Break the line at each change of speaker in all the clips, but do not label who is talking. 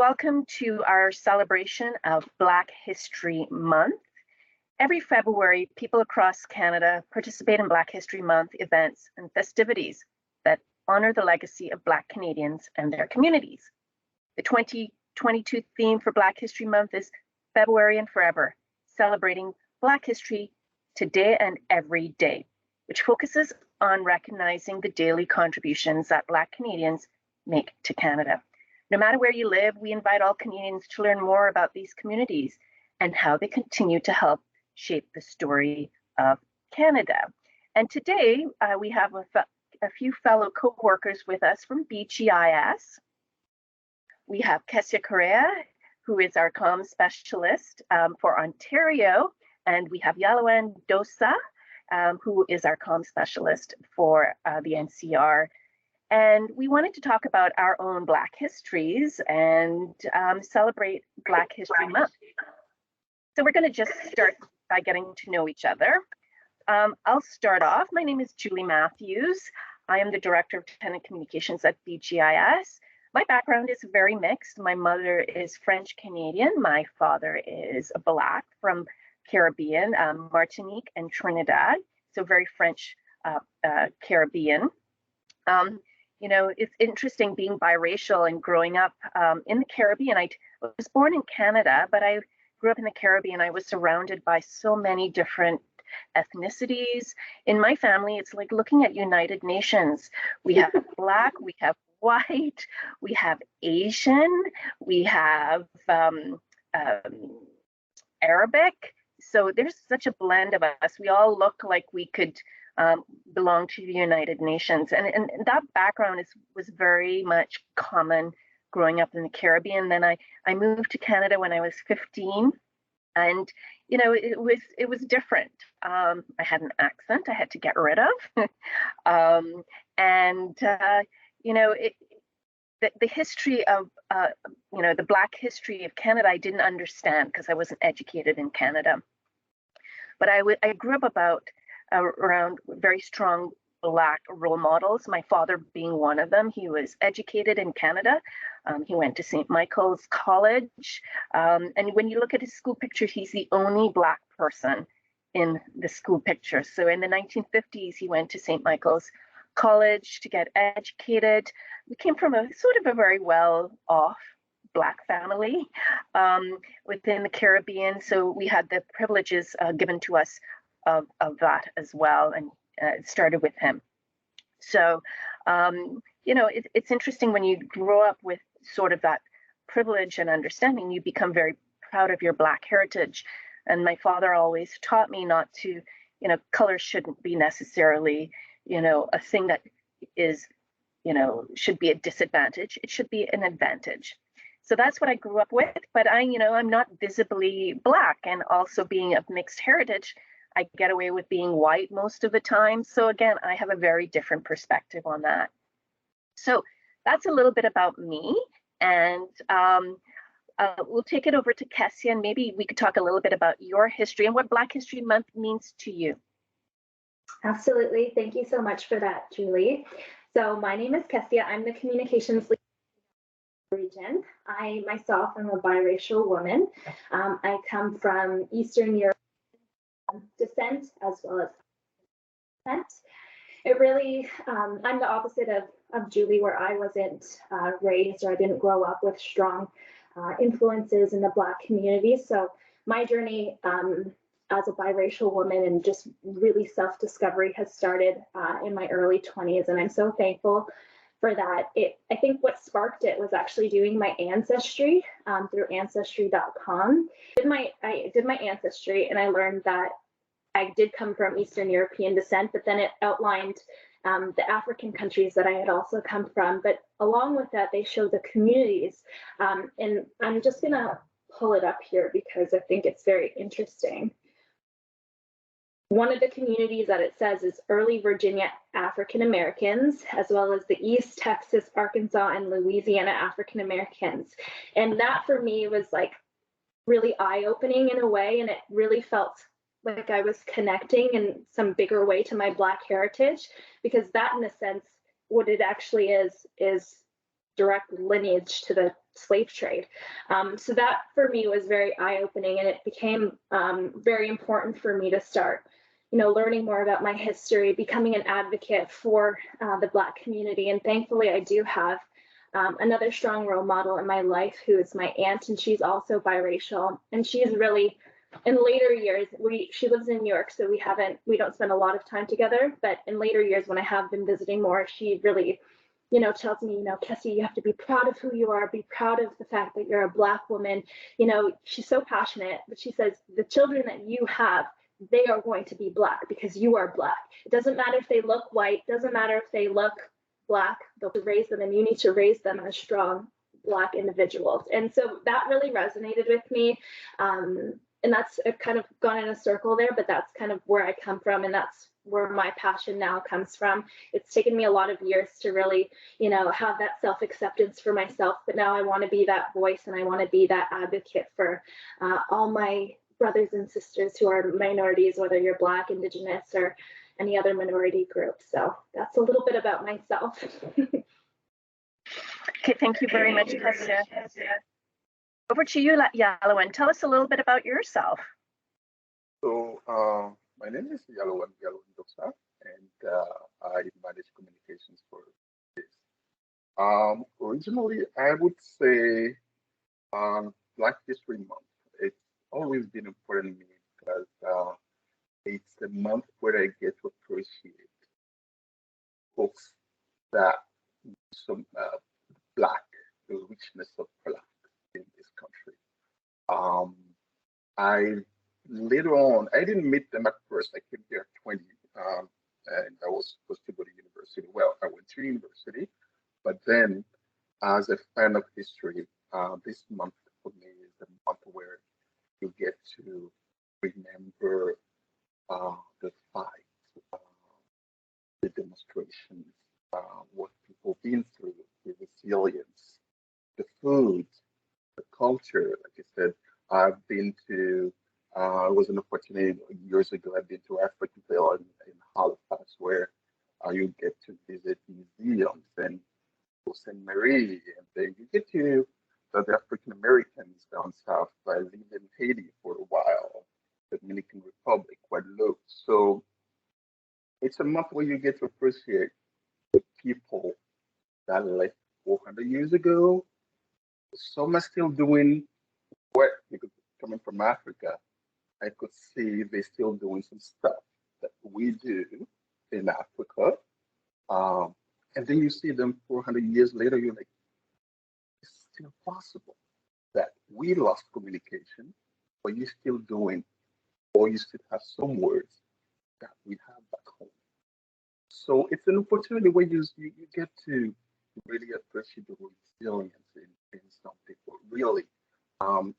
welcome to our celebration of Black History Month. Every February, people across Canada participate in Black History Month events and festivities that honor the legacy of Black Canadians and their communities. The 2022 theme for Black History Month is February and Forever, celebrating Black history today and every day, which focuses on recognizing the daily contributions that Black Canadians make to Canada. No matter where you live, we invite all Canadians to learn more about these communities and how they continue to help shape the story of Canada. And today we have a few fellow co-workers with us from BGIS. We have Kesia Correia, who is our comms specialist for Ontario, and we have Yalowan Dossa, who is our comms specialist for the NCR. And we wanted to talk about our own Black histories and celebrate Black History Month. So we're going to just start by getting to know each other. I'll start off. My name is Julie Matthews. I am the Director of Tenant Communications at BGIS. My background is very mixed. My mother is French Canadian. My father is Black from Caribbean, Martinique and Trinidad. So very French Caribbean. You know, it's interesting being biracial and growing up in the Caribbean. I was born in Canada, but I grew up in the Caribbean. I was surrounded by so many different ethnicities. In my family, it's like looking at United Nations. We have Black, we have white, we have Asian, we have Arabic. So there's such a blend of us. We all look like we could belong to the United Nations. And that background was very much common growing up in the Caribbean. Then I moved to Canada when I was 15. And, you know, it was different. I had an accent I had to get rid of. You know, the history of, you know, the Black history of Canada, I didn't understand because I wasn't educated in Canada. But I grew up around very strong Black role models, my father being one of them. He was educated in Canada. He went to St. Michael's College. And when you look at his school picture, he's the only Black person in the school picture. So in the 1950s, he went to St. Michael's College to get educated. We came from a sort of a very well-off Black family within the Caribbean. So we had the privileges given to us of that as well, and it started with him. So, you know, it's interesting when you grow up with sort of that privilege and understanding, you become very proud of your Black heritage. And my father always taught me not to, you know, color shouldn't be necessarily, you know, a thing that is, you know, should be a disadvantage. It should be an advantage. So that's what I grew up with. But you know, I'm not visibly Black, and also being of mixed heritage, I get away with being white most of the time. So again, I have a very different perspective on that. So that's a little bit about me. And we'll take it over to Kesia, and maybe we could talk a little bit about your history and what Black History Month means to you.
Absolutely. Thank you so much for that, Julie. So my name is Kesia. I'm the communications lead region. I myself am a biracial woman. I come from Eastern Europe descent as well as descent. It really, I'm the opposite of Julie, where I wasn't raised, or I didn't grow up with strong influences in the Black community. So my journey as a biracial woman and just really self-discovery has started in my early 20s, and I'm so thankful for that. I think what sparked it was actually doing my ancestry through ancestry.com. I did my ancestry, and I learned that I did come from Eastern European descent, but then it outlined the African countries that I had also come from. But along with that, they showed the communities. And I'm just going to pull it up here because I think it's very interesting. One of the communities that it says is early Virginia African Americans, as well as the East Texas, Arkansas, and Louisiana African Americans. And that for me was like really eye-opening in a way, and it really felt like I was connecting in some bigger way to my Black heritage, because that, in a sense, what it actually is direct lineage to slave trade. So that for me was very eye-opening, and it became very important for me to start, learning more about my history, becoming an advocate for the Black community. And thankfully, I do have another strong role model in my life who is my aunt, and she's also biracial. And she's really, in later years, she lives in New York, so we don't spend a lot of time together. But in later years, when I have been visiting more, she really, tells me, Kesia, you have to be proud of who you are, be proud of the fact that you're a Black woman. She's so passionate, but she says the children that you have, they are going to be Black because you are Black. It doesn't matter if they look white, doesn't matter if they look Black, they'll raise them, and you need to raise them as strong Black individuals. And so that really resonated with me. And that's kind of gone in a circle there, but that's kind of where I come from, and that's where my passion now comes from. It's taken me a lot of years to really, have that self-acceptance for myself, but now I want to be that voice, and I want to be that advocate for all my brothers and sisters who are minorities, whether you're Black, Indigenous, or any other minority group. So that's a little bit about myself.
Okay, thank you very much, Kesia. Over to you, Yalowan. Tell us a little bit about yourself.
So my name is Yalowan Dossa, and I manage communications for this. Originally, I would say Black History Month. It's always been important to me because it's the month where I get to appreciate folks that some Black, the richness of Black in this country. I later on, I didn't meet them at first. I came here at 20, and I was supposed to go to university. Well, I went to university, but then as a fan of history, this month for me is the month where you get to remember the fight, the demonstrations, what people been through, the resilience, the food, the culture. Like I said, I've been to, it was an opportunity years ago, I've been to Africanville in Halifax, where you get to visit museums and St. Marie, and then you get to the African Americans down south. I lived in Haiti for a while, Dominican Republic, Guadeloupe. So it's a month where you get to appreciate the people that left 400 years ago. Some are still doing what, because coming from Africa, I could see they're still doing some stuff that we do in Africa. And then you see them 400 years later, you're like, it's still possible that we lost communication, but you're still doing, or you still have some words that we have back home. So it's an opportunity where you get to really appreciate the resilience in some people. Really, I've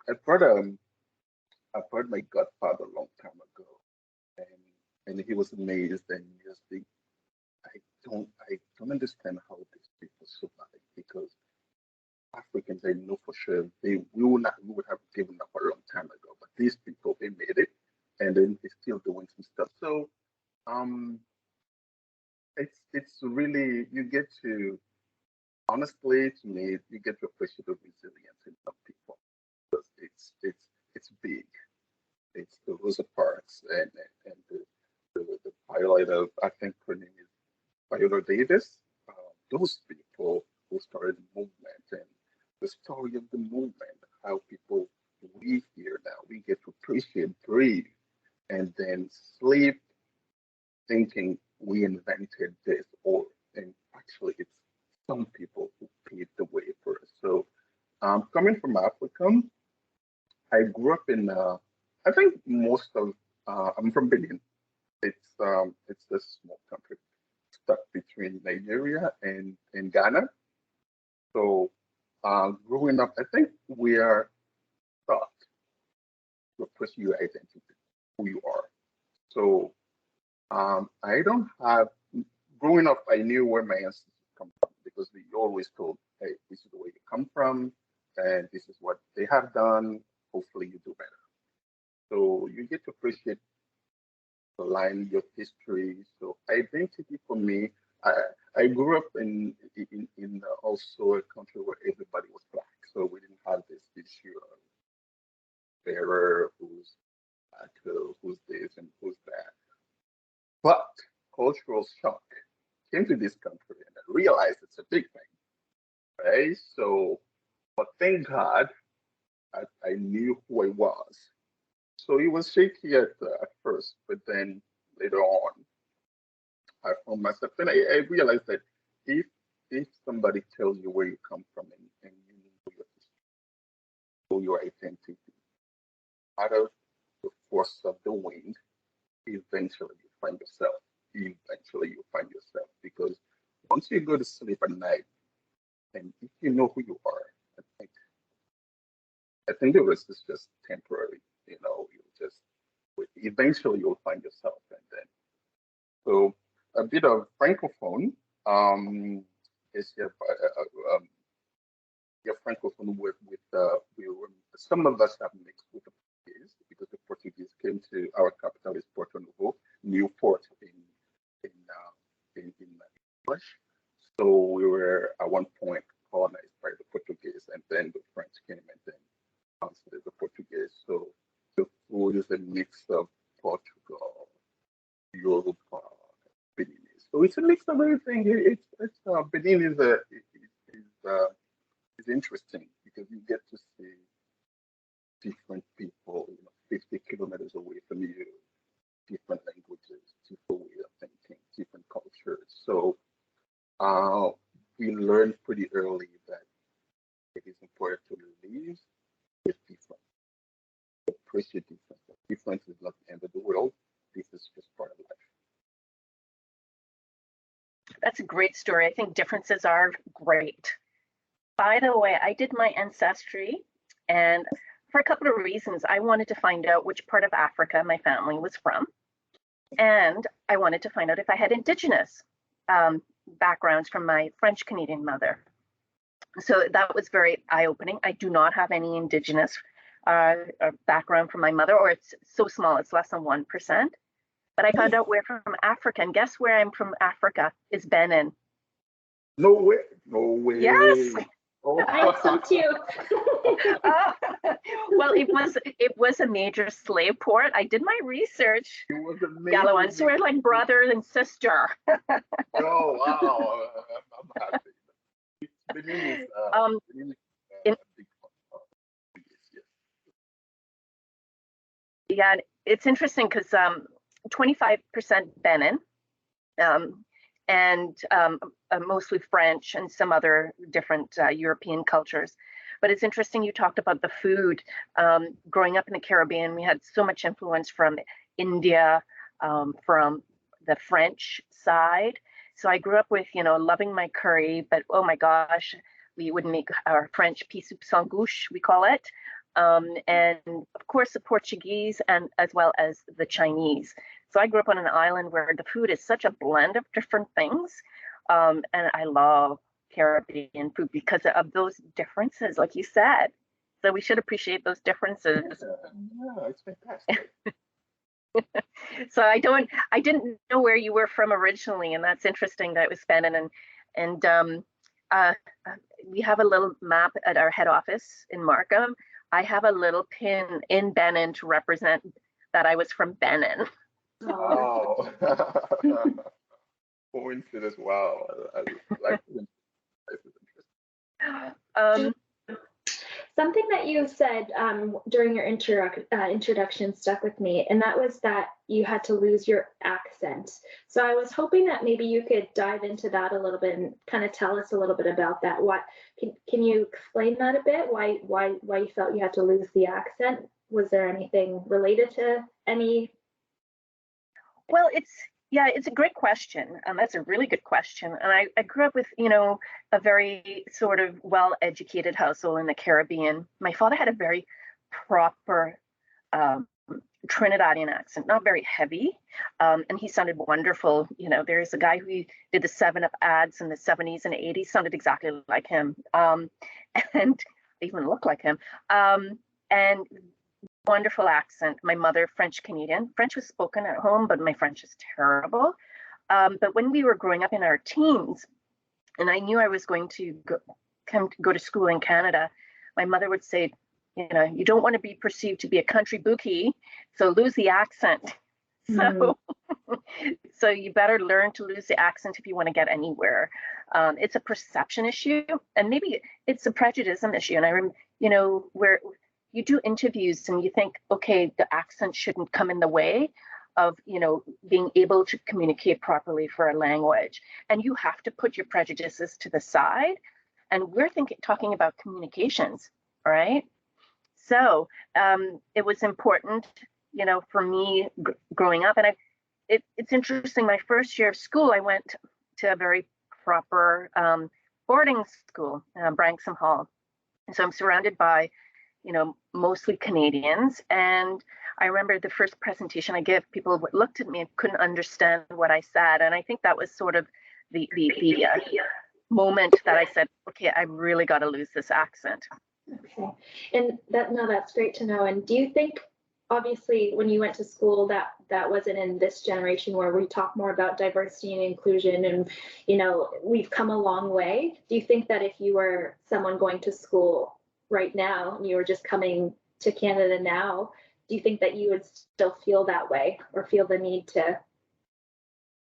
heard my godfather a long time ago, and he was amazed, and he just think, I don't understand how these people survive, because Africans, I know for sure we would have given up a long time ago, but these people, they made it, and then they're still doing some stuff. So it's really, you get to, honestly, to me, you get to appreciate the resilience in some people, because it's big. It's the Rosa Parks and the pilot of, I think her name is Viola Davis. Those people who started the movement, and the story of the movement, how people live here now, we get to appreciate, breathe, and then sleep thinking we invented this, and actually it's some people who paved the way for us. So coming from Africa, I grew up in, I think most of, I'm from Benin. It's a small country stuck between Nigeria and Ghana. So growing up, I think we are taught to pursue your identity, who you are. So I don't have, growing up, I knew where my ancestors come from, because we always told, hey, this is the way you come from, and this is what they have done. Hopefully you do better. So you get to appreciate the line of history. So identity for me, I I grew up in also a country where everybody was black, so we didn't have this issue of bearer, who's black, who's this and who's that. But cultural shock came to this country and I realized it's a big thing, right? So, but thank God I knew who I was. So it was shaky at first, but then later on, I found myself, and I realized that if if somebody tells you where you come from and you know your history, know your identity, out of the force of the wind, eventually you find yourself. Eventually you find yourself because once you go to sleep at night and if you know who you are, I think I think the rest is just temporary. You know, you just eventually you'll find yourself, and then so a bit of francophone. Is your francophone some of us have mixed with the Portuguese because the Portuguese came to our capital is Porto Novo, Newport in English. So we were at one point colonized by the Portuguese, and then the French came and then translated the Portuguese. So the food is a mix of Portugal, Europe, Benin. So it's a mix of everything. Benin is interesting because you get to see different people, 50 kilometers away from you, different languages, different way of thinking, different cultures. So we learned pretty early that it is important to live with different, appreciate difference. Difference is not the end of the world. This is just part of life.
That's a great story. I think differences are great. By the way, I did my ancestry, and for a couple of reasons, I wanted to find out which part of Africa my family was from, and I wanted to find out if I had indigenous backgrounds from my French Canadian mother. So that was very eye-opening. I do not have any indigenous background from my mother, or it's so small, it's less than 1%. But I found out we're from Africa, and guess where I'm from Africa is Benin.
No way. No way.
Yes.
Oh.
I am too.
Well, it was a major slave port. I did my research.
It was amazing.
Yalowan, so we're like brother and sister.
Oh wow! I'm happy. Benin is a big part. Yes.
Yeah, it's interesting because 25% Benin, and mostly French and some other different European cultures. But it's interesting you talked about the food. Growing up in the Caribbean, we had so much influence from India, from the French side. So I grew up with, loving my curry, but oh my gosh, we would make our French pea soup sangouche, we call it. And of course the Portuguese and as well as the Chinese. So I grew up on an island where the food is such a blend of different things. And I love Caribbean food because of those differences, like you said. So we should appreciate those differences.
Yeah, it's fantastic.
So I didn't know where you were from originally, and that's interesting that it was Benin. And we have a little map at our head office in Markham. I have a little pin in Benin to represent that I was from Benin.
Wow. Coincidence. Wow. I like this.
Something that you said during your introduction stuck with me, and that was that you had to lose your accent. So I was hoping that maybe you could dive into that a little bit and kind of tell us a little bit about that. Can you explain that a bit? Why you felt you had to lose the accent? Was there anything related to any?
Well, it's a great question. That's a really good question. And I grew up with, a very sort of well-educated household in the Caribbean. My father had a very proper Trinidadian accent, not very heavy. And he sounded wonderful. There's a guy who did the 7-Up ads in the 70s and 80s, sounded exactly like him. And even looked like him. And wonderful accent. My mother, French Canadian. French was spoken at home, but my French is terrible. But when we were growing up in our teens, and I knew I was going to go to school in Canada, my mother would say, you don't want to be perceived to be a country bookie, so lose the accent. So, so you better learn to lose the accent if you want to get anywhere. It's a perception issue, and maybe it's a prejudice issue. And where you do interviews and you think, okay, the accent shouldn't come in the way of, being able to communicate properly for a language. And you have to put your prejudices to the side. And we're talking about communications, right? So it was important, for me growing up. And it's interesting. My first year of school, I went to a very proper boarding school, Branksome Hall. And so I'm surrounded by, mostly Canadians. And I remember the first presentation I gave, people looked at me and couldn't understand what I said. And I think that was sort of the moment that I said, okay, I really got to lose this accent.
Okay. And that's great to know. And do you think, obviously, when you went to school, that wasn't in this generation where we talk more about diversity and inclusion, and, we've come a long way. Do you think that if you were someone going to school right now and you were just coming to Canada now, do you think that you would still feel that way or feel the need to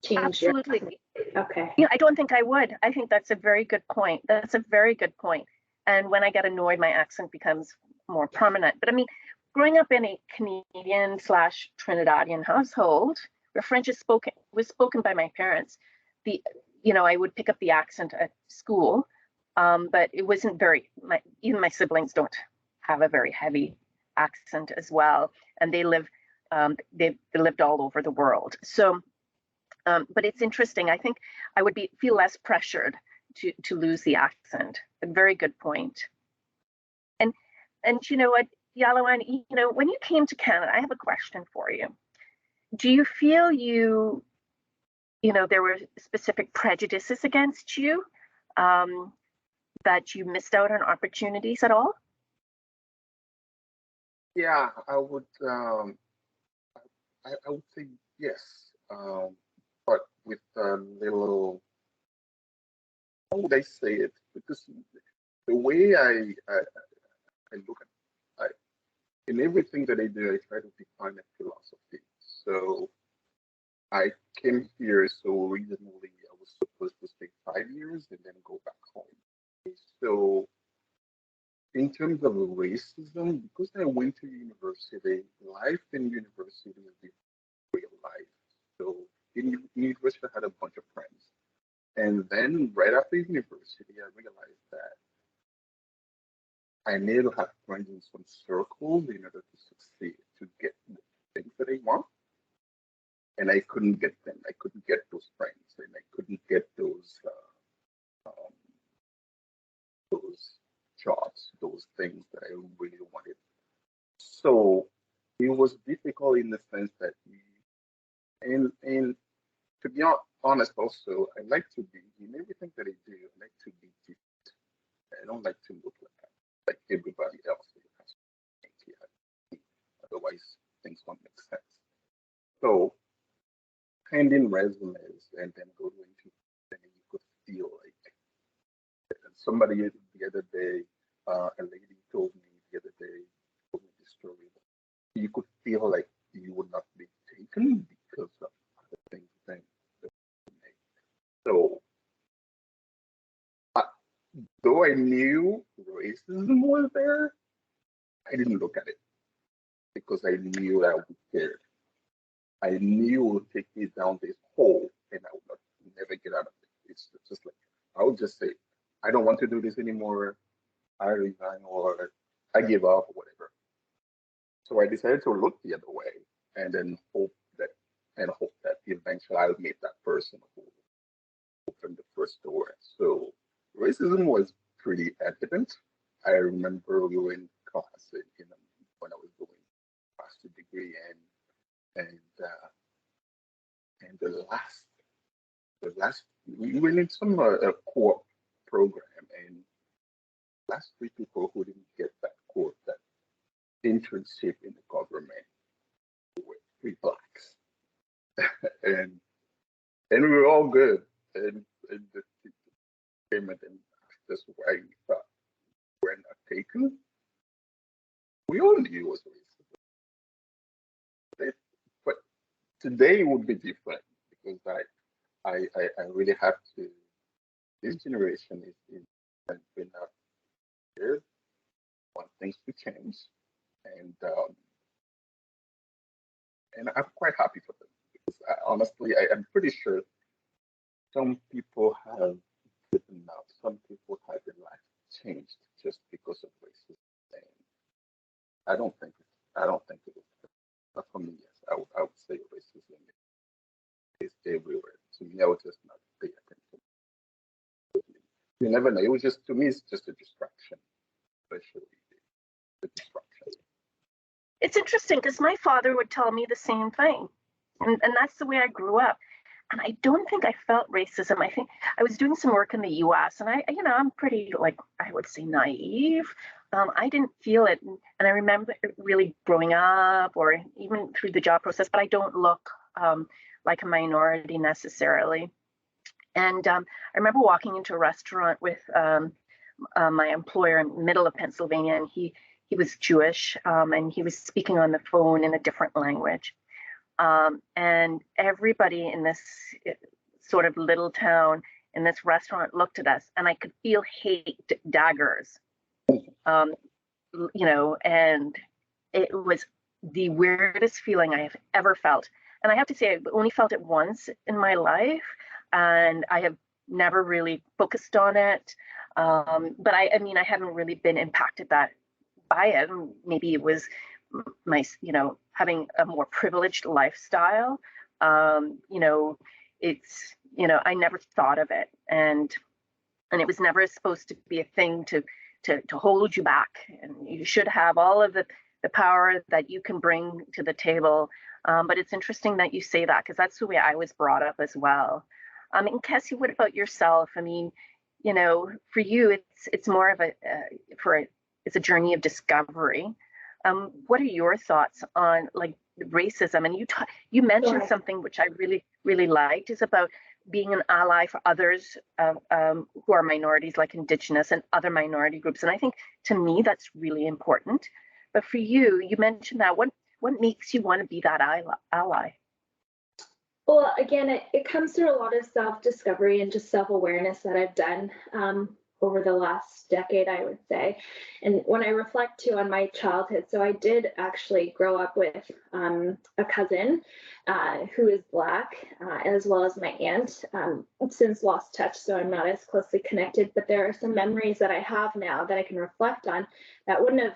change?
Absolutely.
Okay.
I don't think I would. I think that's a very good point. That's a very good point. And when I get annoyed, my accent becomes more prominent. But I mean, growing up in a Canadian/Trinidadian household where French was spoken by my parents, I would pick up the accent at school, but it wasn't even my siblings don't have a very heavy accent as well, and they lived all over the world. So, but it's interesting. I think I would feel less pressured to lose the accent. A very good point. And you know what, Yalowan, when you came to Canada, I have a question for you. Do you feel there were specific prejudices against you, that you missed out on opportunities at all?
Yeah, I would say yes, but with a little, how would I say it? Because the way I look at in everything that I do, I try to define a philosophy. So I came here, so originally I was supposed to stay 5 years and then go back home. So in terms of racism, because I went to university, life in university is different from real life. So in university, I had a bunch of friends. And then right after university, I realized that I need to have friends in some circles in order to succeed, to get the things that I want. And I couldn't get them. I couldn't get those friends, and I couldn't get those jobs, those things that I really wanted. So it was difficult in the sense that and to be honest, also I like to be in everything that I do. I like to be different. I don't like to look like everybody else. Otherwise, things won't make sense. So handing resumes and then go to interviews, and you could feel like somebody the other day, a lady told me the other day, told me this story. You could feel like you would not be taken because of the things that you made. So, though I knew racism was there, I didn't look at it because I knew that I would care. I knew it would take me down this hole and I would not never get out of it. It's just like, I would just say, I don't want to do this anymore. I resign or I give up or whatever. So I decided to look the other way and then hope that eventually I'll meet that person who opened the first door. So racism was pretty evident. I remember we were in class when I was doing master's degree and the last we were in some co-op program, and last 3 people who didn't get that course, that internship in the government, were 3 blacks. And And we were all good. And the teacher came and asked us why we thought we were not taken. We all knew it was racism. But today would be different because I really have to. This generation is has been up here, want things to change, and um, and I'm quite happy for them because honestly, I'm pretty sure some people have given up. Some people have their life changed just because of racism. And I don't think it is. But for me, yes, I would say racism is everywhere. To me, I would just not pay attention. You never know. It was just, to me, it's just a distraction, especially the distraction.
It's interesting because my father would tell me the same thing. And that's the way I grew up. And I don't think I felt racism. I think I was doing some work in the US and I'm pretty, like, I would say naive. I didn't feel it. And I remember really growing up or even through the job process, but I don't look like a minority necessarily. And I remember walking into a restaurant with my employer in the middle of Pennsylvania, and he was Jewish, and he was speaking on the phone in a different language. And everybody in this sort of little town in this restaurant looked at us, and I could feel hate daggers, and it was the weirdest feeling I have ever felt. And I have to say, I only felt it once in my life, and I have never really focused on it. But I mean, I haven't really been impacted by it. Maybe it was my, having a more privileged lifestyle. It's, I never thought of it, and it was never supposed to be a thing to hold you back. And you should have all of the power that you can bring to the table. But it's interesting that you say that because that's the way I was brought up as well. And Kesia, what about yourself? I mean, for you, it's more of it's a journey of discovery. What are your thoughts on like racism? And you mentioned something which I really, really liked is about being an ally for others who are minorities, like Indigenous and other minority groups. And I think to me that's really important. But for you, you mentioned that. What makes you want to be that ally?
Well, again, it comes through a lot of self-discovery and just self-awareness that I've done over the last decade, I would say. And when I reflect too on my childhood, so I did actually grow up with a cousin who is Black, as well as my aunt. Since lost touch, so I'm not as closely connected, but there are some memories that I have now that I can reflect on that wouldn't have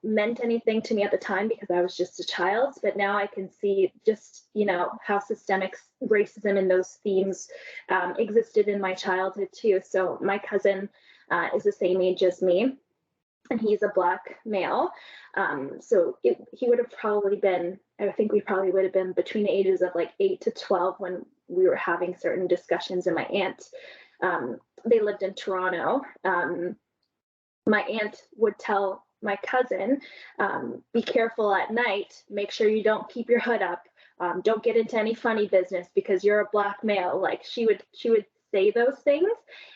meant anything to me at the time because I was just a child. But now I can see just, how systemic racism and those themes existed in my childhood too. So my cousin is the same age as me, and he's a Black male. So he would have probably been, I think we probably would have been between the ages of like 8 to 12 when we were having certain discussions. And my aunt, they lived in Toronto. My aunt would tell my cousin, be careful at night, make sure you don't keep your hood up, don't get into any funny business because you're a Black male. Like she would say those things.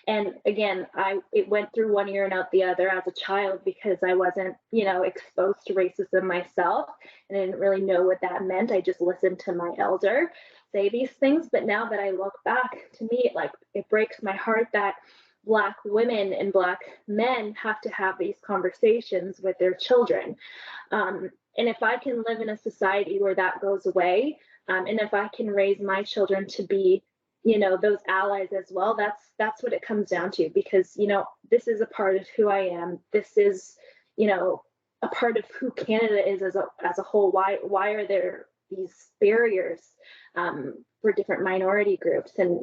And again, it went through one ear and out the other as a child because I wasn't, exposed to racism myself and I didn't really know what that meant. I just listened to my elder say these things. But now that I look back, to me, it breaks my heart that Black women and Black men have to have these conversations with their children. And if I can live in a society where that goes away, and if I can raise my children to be, those allies as well, that's what it comes down to. Because, this is a part of who I am. This is, a part of who Canada is as a whole. Why are there these barriers for different minority groups? And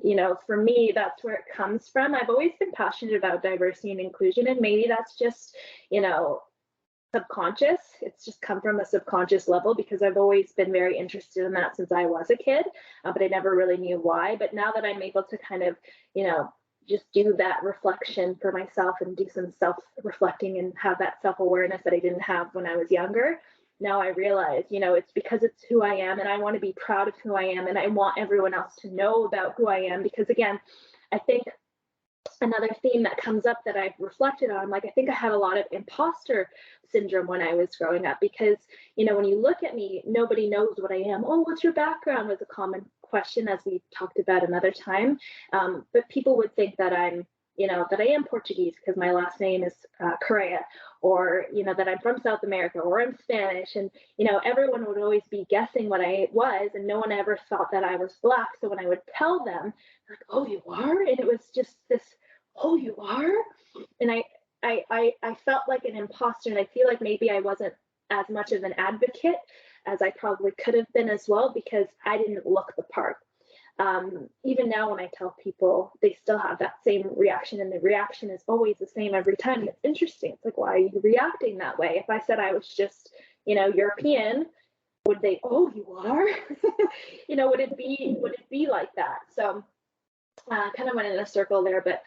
for me, that's where it comes from. I've always been passionate about diversity and inclusion, and maybe that's just subconscious. It's just come from a subconscious level because I've always been very interested in that since I was a kid, but I never really knew why. But now that I'm able to kind of just do that reflection for myself and do some self-reflecting and have that self-awareness that I didn't have when I was younger, now I realize, it's because it's who I am, and I want to be proud of who I am, and I want everyone else to know about who I am. Because again, I think another theme that comes up that I've reflected on, like, I think I had a lot of imposter syndrome when I was growing up, because, when you look at me, nobody knows what I am. Oh, what's your background was a common question, as we talked about another time. But people would think that that I am Portuguese because my last name is Correia, or, that I'm from South America, or I'm Spanish. And, everyone would always be guessing what I was, and no one ever thought that I was Black. So when I would tell them, like, oh, you are? And it was just this, oh, you are? And I felt like an imposter, and I feel like maybe I wasn't as much of an advocate as I probably could have been as well, because I didn't look the part. Even now when I tell people, they still have that same reaction, and the reaction is always the same every time. And it's interesting. It's like, why are you reacting that way? If I said I was just, European, would they, oh, you are? Would it be like that? So kind of went in a circle there, but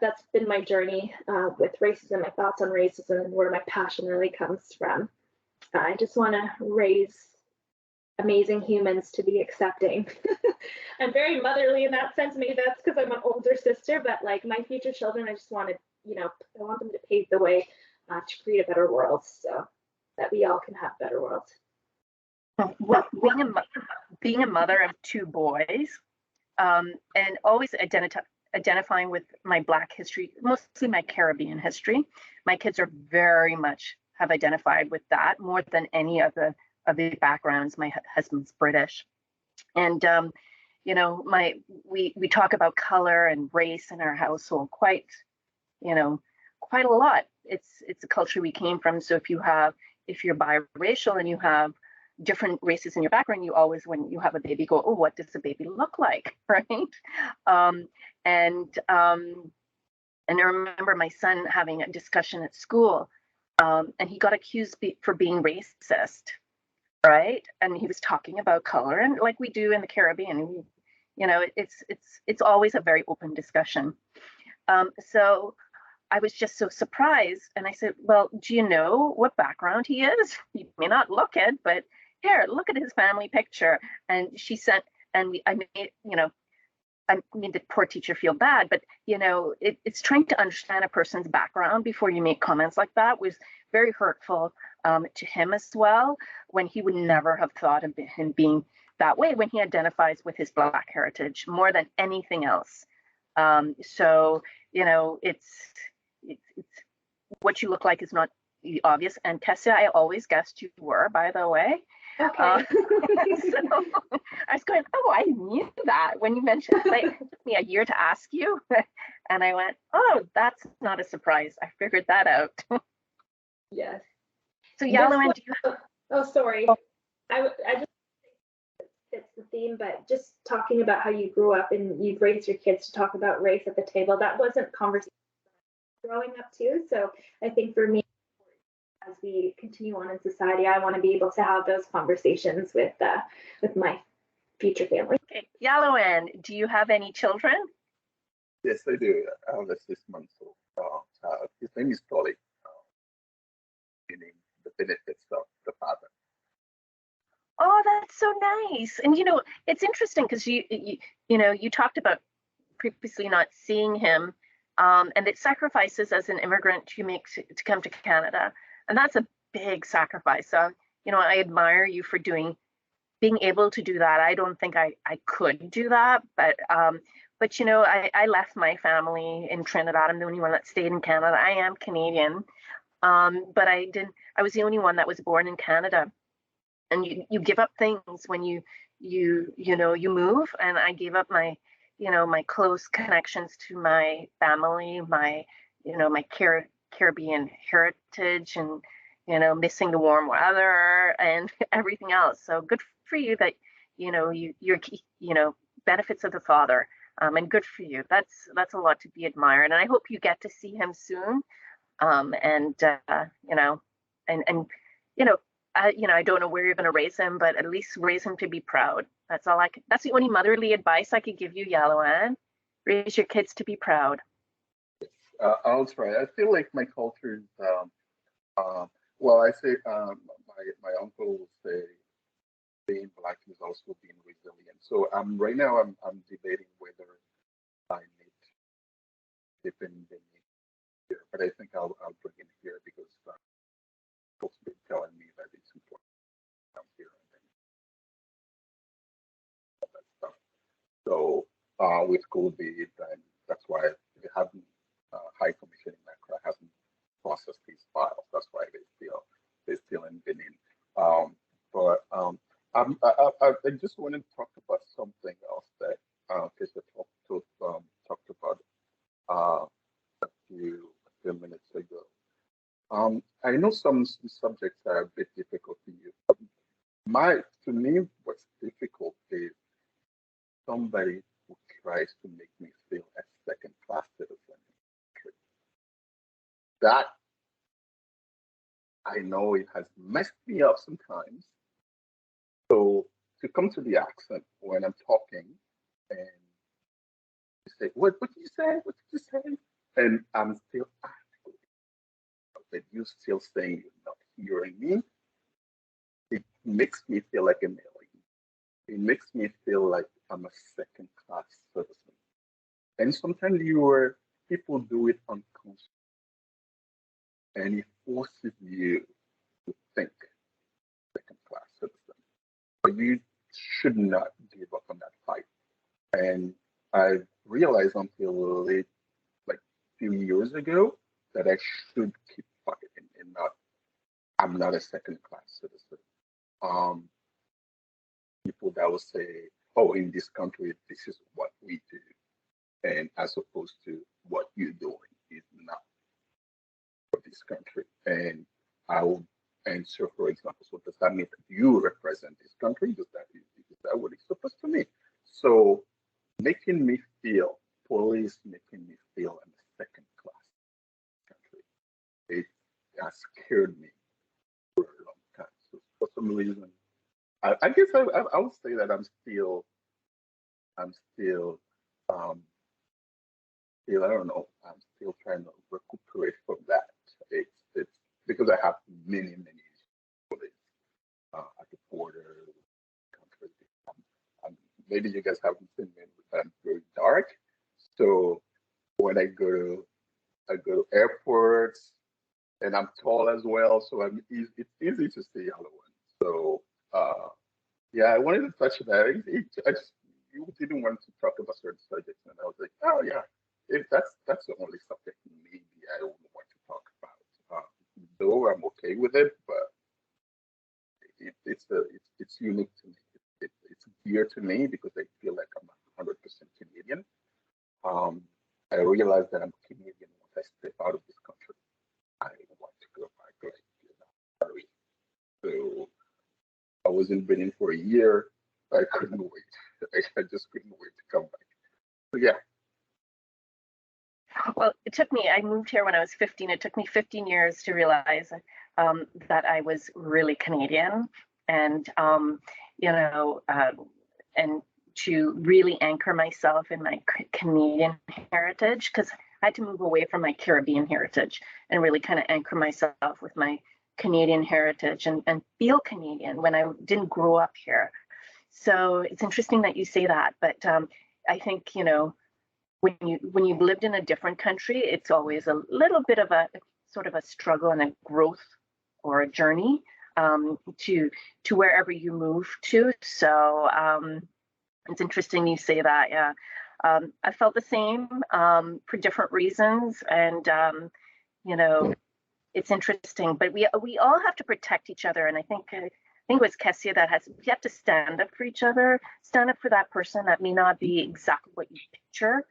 that's been my journey with racism, my thoughts on racism, and where my passion really comes from. I just want to raise amazing humans to be accepting. I'm very motherly in that sense. Maybe that's because I'm an older sister, but like my future children, I just wanted, I want them to pave the way to create a better world, so that we all can have better worlds.
Well, being a mother of two boys, and always identifying with my Black history, mostly my Caribbean history, my kids are very much have identified with that more than any of the backgrounds. My husband's British, and we talk about color and race in our household quite a lot. It's a culture we came from. So if you're biracial and you have different races in your background, you always, when you have a baby, go, oh, what does the baby look like, right? And I remember my son having a discussion at school, and he got accused for being racist, right? And he was talking about color, and like we do in the Caribbean, it's always a very open discussion. So I was just so surprised, and I said, well, do you know what background he is? You may not look it, but here, look at his family picture. And she sent, and I made the poor teacher feel bad, but it's trying to understand a person's background before you make comments like that was very hurtful to him as well, when he would never have thought of him being that way, when he identifies with his Black heritage more than anything else. So it's what you look like is not obvious. And Kesia, I always guessed you were, by the way.
Okay.
So I was going, oh, I knew that when you mentioned it. Like, it took me a year to ask you. And I went, oh, that's not a surprise. I figured that out.
Yes.
So Yalowan, do you have...
Oh, sorry.
Oh.
I just fits the theme, but just talking about how you grew up and you've raised your kids to talk about race at the table, that wasn't conversation growing up too. So I think for me, as we continue on in society, I want to be able to have those conversations with my future family.
Okay, Yalowan, do you have any children?
Yes, I do. I have a 6-month-old child. His name is Polly, meaning the benefits of the father.
Oh, that's so nice. And it's interesting because you talked about previously not seeing him, and the sacrifices as an immigrant you make to come to Canada. And that's a big sacrifice. So, I admire you for being able to do that. I don't think I could do that, but I left my family in Trinidad. I'm the only one that stayed in Canada. I am Canadian, but I was the only one that was born in Canada. And you give up things when you move, and I gave up my close connections to my family, my Caribbean heritage, and missing the warm weather and everything else. So good for you that you're benefits of the father, and good for you. That's a lot to be admired, and I hope you get to see him soon. I don't know where you're going to raise him, but at least raise him to be proud. That's the only motherly advice I could give you, Yalowan. Raise your kids to be proud.
I'll try. I feel like my culture is, well, I say my my uncle will say being Black is also being resilient. So right now I'm debating whether I need different than here, but I think I'll bring it here because folks been telling me that it's important down here and then all that stuff. So with COVID, and that's why they haven't High Commission in Accra hasn't processed these files. That's why they're still in Benin. But I just want to talk about something else that Kesia talked about a few minutes ago. I know some subjects are a bit difficult to you. To me, what's difficult is somebody who tries to make me feel a second-class citizen. That I know it has messed me up sometimes. So to come to the accent when I'm talking and you say, what did you say? What did you say? And I'm still asking, but you still saying you're not hearing me. It makes me feel like an alien. It makes me feel like I'm a second-class citizen. And sometimes people do it unconsciously. And it forces you to think second-class citizen. But you should not give up on that fight. And I realized until late, like a few years ago, that I should keep fighting and I'm not a second-class citizen. People that will say, oh, in this country, this is what we do. And as opposed to what you're doing is not for this country. And I will answer, for example, so does that mean that you represent this country? Is that what it's supposed to mean? So making me feel, police making me feel in a second class country, it has scared me for a long time. So for some reason, I guess I would say that I'm still I don't know, I'm still trying to recuperate from that. It's because I have many issues at the border country. Maybe you guys haven't seen me, but I'm very dark. So when I go to airports, and I'm tall as well, so it's easy to see Yalowan. So yeah, I wanted to touch that. You didn't want to talk about certain subjects, and I was like, oh yeah, if that's the only subject maybe I don't want to talk about. Though I'm okay with it, but it's unique to me. It's dear to me because I feel like I'm 100% Canadian. I realize that I'm Canadian once I step out of this country. I want to go back, like, so I was in Benin for a year. I couldn't wait. I just couldn't wait to come back. So yeah.
Well, I moved here when I was 15. It took me 15 years to realize that I was really Canadian and, and to really anchor myself in my Canadian heritage, because I had to move away from my Caribbean heritage and really kind of anchor myself with my Canadian heritage and feel Canadian when I didn't grow up here. So it's interesting that you say that, but I think, when you've lived in a different country, it's always a little bit of a sort of a struggle and a growth or a journey to wherever you move to. So it's interesting you say that. Yeah, I felt the same for different reasons, and it's interesting. But we all have to protect each other, and I think it was Kesia that we have to stand up for each other, stand up for that person that may not be exactly what you picture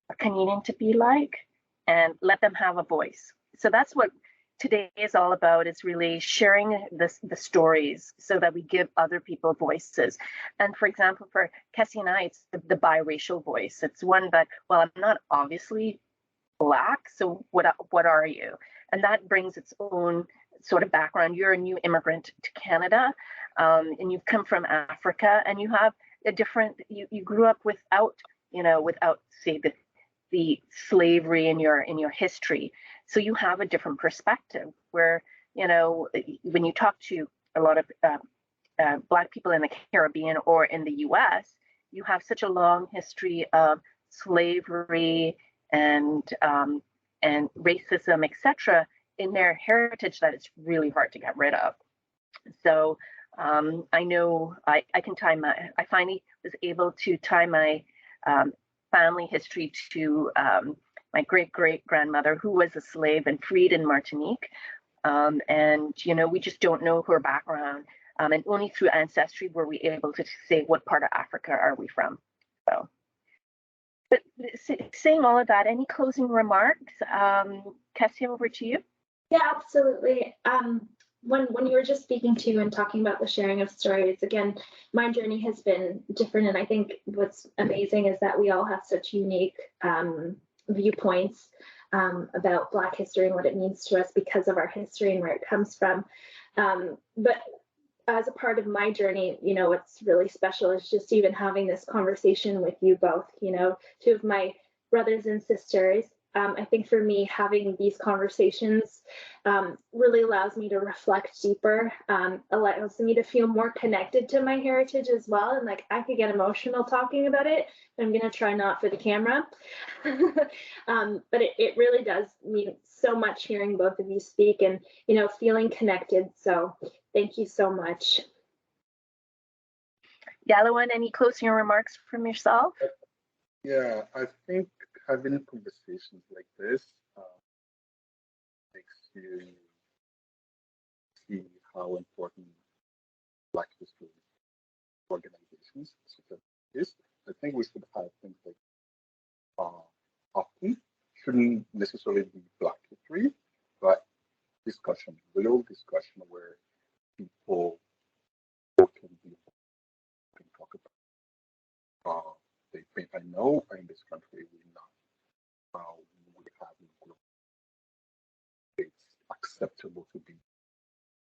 a Canadian to be like, and let them have a voice. So that's what today is all about, is really sharing the stories so that we give other people voices. And for example, for Kesia and I, it's the biracial voice. It's one that, well, I'm not obviously Black, so what are you? And that brings its own sort of background. You're a new immigrant to Canada, and you've come from Africa, and you have a different, you grew up without say the slavery in your history. So you have a different perspective where you know, when you talk to a lot of Black people in the Caribbean or in the US, you have such a long history of slavery and racism, etc., in their heritage that it's really hard to get rid of. So I know I can tie I finally was able to tie my family history to my great-great-grandmother, who was a slave and freed in Martinique. And, you know, we just don't know her background. And only through ancestry were we able to say what part of Africa are we from. So, but saying all of that, any closing remarks? Kesia, over to you.
Yeah, absolutely. When you were just speaking to and talking about the sharing of stories, again, my journey has been different. And I think what's amazing is that we all have such unique viewpoints about Black history and what it means to us because of our history and where it comes from. But as a part of my journey, you know, what's really special is just even having this conversation with you both, you know, two of my brothers and sisters. I think for me, having these conversations really allows me to reflect deeper, allows me to feel more connected to my heritage as well. And like, I could get emotional talking about it. I'm going to try not for the camera. But it really does mean so much hearing both of you speak and, you know, feeling connected. So thank you so much.
Yalowan, any closing remarks from yourself?
Yeah, I think having conversations like this makes you see how important Black history organizations such as this. I think we should have things like often shouldn't necessarily be Black history, but discussion, real discussion where people can talk about they think I know in this country we're not we have no group. It's acceptable to be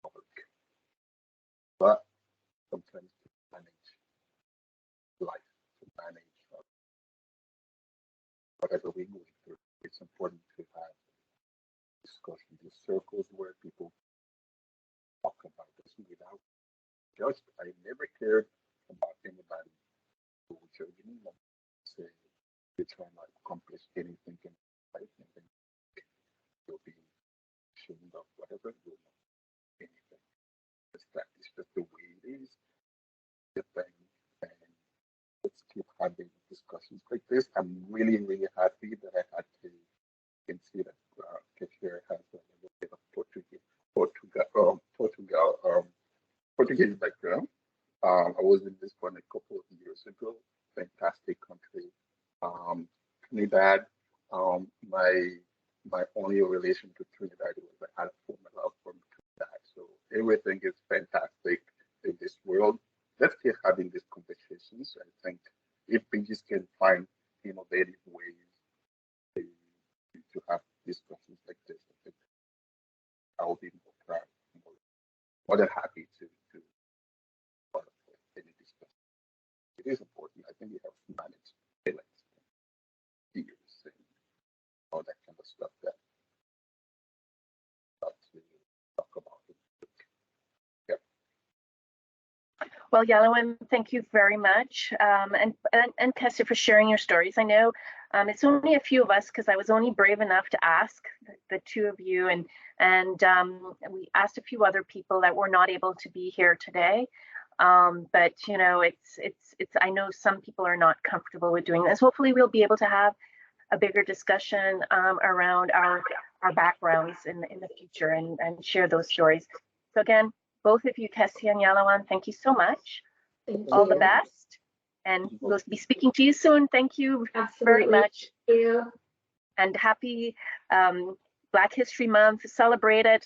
public. But sometimes to manage life, to manage whatever we're going through, it's important to have discussions in circles where people talk about this without judgment. I never cared about anybody who would judge me and say you're trying to accomplish anything in life and then you'll be ashamed of whatever you'll know anything. It's just the way it is. The thing, and let's keep having discussions like this. I'm really, really happy that I had to can see that Kesia has a little bit of Portuguese background. I was in this one a couple of years ago. Fantastic country. Trinidad. My only relation to Trinidad was I had a former love from Trinidad. So everything is fantastic in this world. Let's keep having these conversations. I think if we just can find innovative ways to have discussions like this, I think I'll be more proud, more than happy to part of any discussion. It is important. I think we have to manage feelings, fears, and all that kind of stuff that not to talk about it. Yeah.
Well, Yalowan, thank you very much. And Kesia for sharing your stories. I know it's only a few of us because I was only brave enough to ask the two of you, and we asked a few other people that were not able to be here today. But you know, it's I know some people are not comfortable with doing this. Hopefully, we'll be able to have a bigger discussion around our backgrounds in the future and share those stories. So again, both of you, Kesia and Yalowan, thank you so much. All the best. And we'll be speaking to you soon. Thank you very much.
Thank you.
And happy Black History Month. Celebrate it.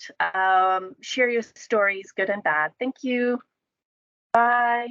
Share your stories, good and bad. Thank you. Bye.